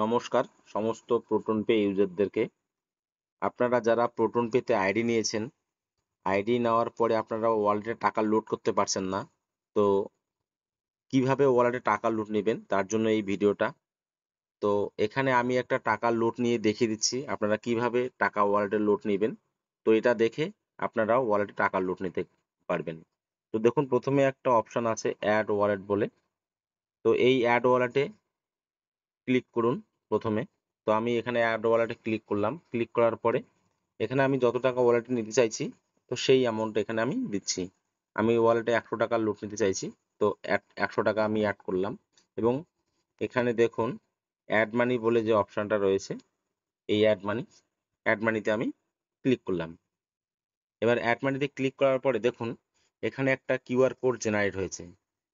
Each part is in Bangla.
নমস্কার সমস্ত প্রোটন পে ইউজারদেরকে। আপনারা যারা প্রোটন পেতে আইডি নিয়েছেন, আইডি নেওয়ার পরে আপনারা ওয়ালেটে টাকা লোড করতে পারছেন না, তো কিভাবে ওয়ালেটে টাকা লোড নেবেন তার জন্য এই ভিডিওটা। তো এখানে আমি একটা টাকা লোড নিয়ে দেখিয়ে দিচ্ছি আপনারা কিভাবে টাকা ওয়ালেটে লোড নেবেন। তো এটা দেখে আপনারাও ওয়ালেটে টাকা লোড নিতে পারবেন। তো দেখুন, প্রথমে একটা অপশন আছে অ্যাড ওয়ালেট বলে। তো এই অ্যাড ওয়ালেটে ক্লিক করুন প্রথমে। তো আমি এখানে অ্যাড ওয়ালেটে ক্লিক করলাম। ক্লিক করার পরে এখানে আমি যত টাকা ওয়ালেটে নিতে চাইছি, তো সেই অ্যামাউন্ট এখানে আমি দিচ্ছি। আমি ওয়ালেটে 100 টাকার লোড নিতে চাইছি, তো 100 টাকা আমি অ্যাড করলাম এবং এখানে দেখুন অ্যাড মানি বলে যে অপশনটা রয়েছে, এই অ্যাড মানিতে আমি ক্লিক করলাম। এবার অ্যাড মানিতে ক্লিক করার পরে দেখুন এখানে একটা কিউআর কোড জেনারেট হয়েছে।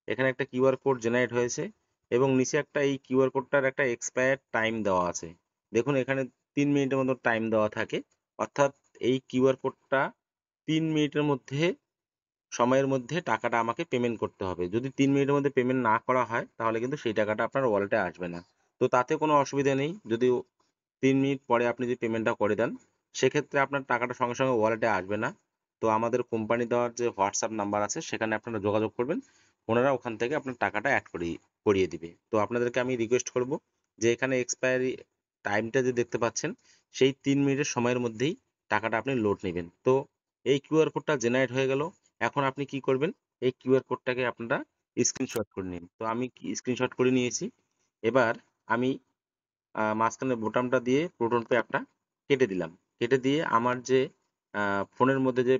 এখানে একটা কিউআর কোড জেনারেট হয়েছে এবং নিচে একটা এই কিউআর কোডটার একটা এক্সপায়ার টাইম দেওয়া আছে। দেখুন এখানে 3 মিনিটের মতো টাইম দেওয়া থাকে, অর্থাৎ এই কিউআর কোডটা 3 মিনিটের মধ্যে সময়ের মধ্যে টাকাটা আমাকে পেমেন্ট করতে হবে। যদি 3 মিনিটের মধ্যে পেমেন্ট না করা হয় তাহলে কিন্তু সেই টাকাটা আপনার ওয়ালেটে আসবে না। তো তাতে কোনো অসুবিধা নেই, যদি 3 মিনিট পরে আপনি যদি পেমেন্টটা করে দেন, সেক্ষেত্রে আপনার টাকাটা সঙ্গে সঙ্গে ওয়ালেটে আসবে না। তো আমাদের কোম্পানি দেওয়ার যে হোয়াটসঅ্যাপ নাম্বার আছে সেখানে আপনারা যোগাযোগ করবেন, ওনারা ওখান থেকে আপনার টাকাটা অ্যাড করিয়ে দিবে। তো আপনাদেরকে আমি রিকোয়েস্ট করব যে এখানে এক্সপায়ারি টাইমটা যে দেখতে পাচ্ছেন, সেই 3 মিনিটের সময়ের মধ্যেই টাকাটা আপনি লোড নেবেন। তো এই কিউআর কোডটা জেনারেট হয়ে গেল। এখন আপনি কি করবেন, এই কিউআর কোডটাকে আপনারা স্ক্রিনশট করে নিন। তো আমি স্ক্রিনশট করে নিয়েছি। এবার আমি মাঝখানে বোতামটা দিয়ে প্রোটন পে অ্যাপটা কেটে দিলাম। কেটে দিয়ে আমার যে ফোনের মধ্যে যে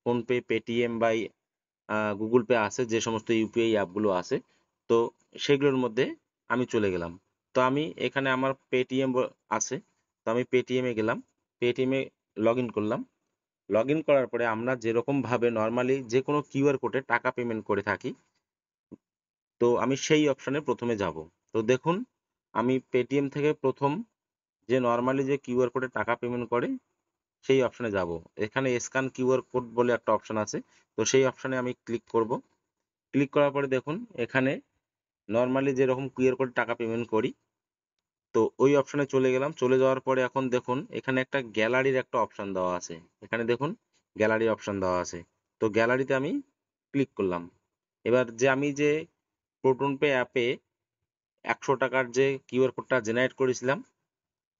ফোনপে, পেটিএম বা গুগল পে আছে, যে সমস্ত ইউপিআই অ্যাপগুলো আছে, তো সেগুলোর মধ্যে আমি চলে গেলাম। তো আমি এখানে আমার পেটিএম আছে, তো আমি পেটিএমে গেলাম। পেটিএমে লগ ইন করলাম। লগ ইন করার পরে আমরা যেরকমভাবে নর্মালি যে কোনো কিউআর কোডে টাকা পেমেন্ট করে থাকি, তো আমি সেই অপশানে প্রথমে যাব। তো দেখুন আমি পেটিএম থেকে প্রথম যে নর্মালি যে কিউআর কোডে টাকা পেমেন্ট করে সেই অপশানে যাব। এখানে স্ক্যান কিউআর কোড বলে একটা অপশান আছে, তো সেই অপশানে আমি ক্লিক করব। ক্লিক করার পরে দেখুন এখানে নর্মালি যেরকম কিউআর কোডে টাকা পেমেন্ট করি, তো ওই অপশানে চলে গেলাম। চলে যাওয়ার পরে এখন দেখুন এখানে একটা গ্যালারির একটা অপশান দেওয়া আছে। এখানে দেখুন গ্যালারি অপশান দেওয়া আছে। তো গ্যালারিতে আমি ক্লিক করলাম। এবার আমি যে প্রোটন পে অ্যাপে 100 টাকার যে কিউআর কোডটা জেনারেট করেছিলাম,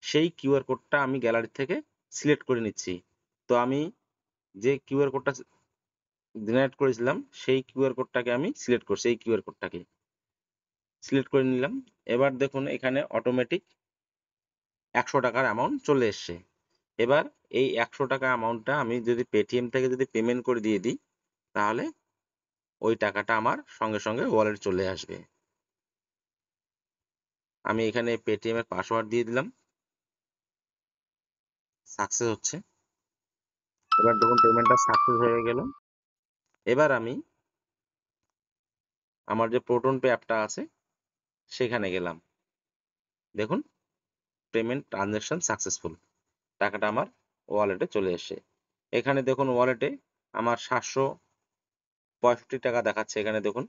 সেই কিউআর কোডটা আমি গ্যালারি থেকে সিলেক্ট করে নিচ্ছি। তো আমি যে কিউআর কোডটা জেনারেট করেছিলাম সেই কিউআর কোডটাকে আমি সিলেক্ট করছি, এই কিউআর কোডটাকে সিলেক্ট করে নিলাম। এবার দেখুন এখানে অটোমেটিক 100 টাকার অ্যামাউন্ট চলে এসছে। এবার এই 100 টাকা অ্যামাউন্টটা আমি যদি পেটিএম থেকে যদি পেমেন্ট করে দিয়ে দিই, তাহলে ওই টাকাটা আমার সঙ্গে সঙ্গে ওয়ালেটে চলে আসবে। আমি এখানে পেটিএম এর পাসওয়ার্ড দিয়ে দিলাম, সাকসেস হচ্ছে। এবার দেখুন পেমেন্টটা সাকসেস হয়ে গেল। এবার আমি আমার যে প্রোটন পে অ্যাপটা আছে সেখানে গেলাম। দেখুন পেমেন্ট ট্রানজাকশন সাকসেসফুল, টাকাটা আমার ওয়ালেটে চলে এসেছে। এখানে দেখুন ওয়ালেটে আমার 765 টাকা দেখাচ্ছে। এখানে দেখুন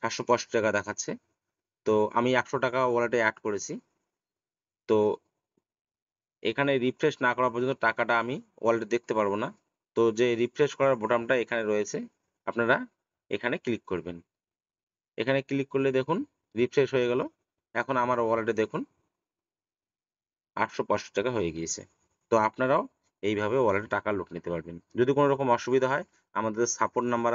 765 টাকা দেখাচ্ছে। তো আমি 100 টাকা ওয়ালেটে অ্যাড করেছি। তো এখানে রিফ্রেশ না করা পর্যন্ত টাকাটা আমি ওয়ালেটে দেখতে পারবো না। তো যে রিফ্রেশ করার বোতামটা এখানে রয়েছে, আপনারা এখানে ক্লিক করবেন। এখানে ক্লিক করলে দেখুন রিফ্রেশ হয়ে গেল। এখন আমার ওয়ালেটে দেখুন 865 টাকা হয়ে গিয়েছে। তো আপনারাও এইভাবে ওয়ালেটে টাকা লোড নিতে পারবেন। যদি কোনো রকম অসুবিধা হয়, আমাদের সাপোর্ট নাম্বার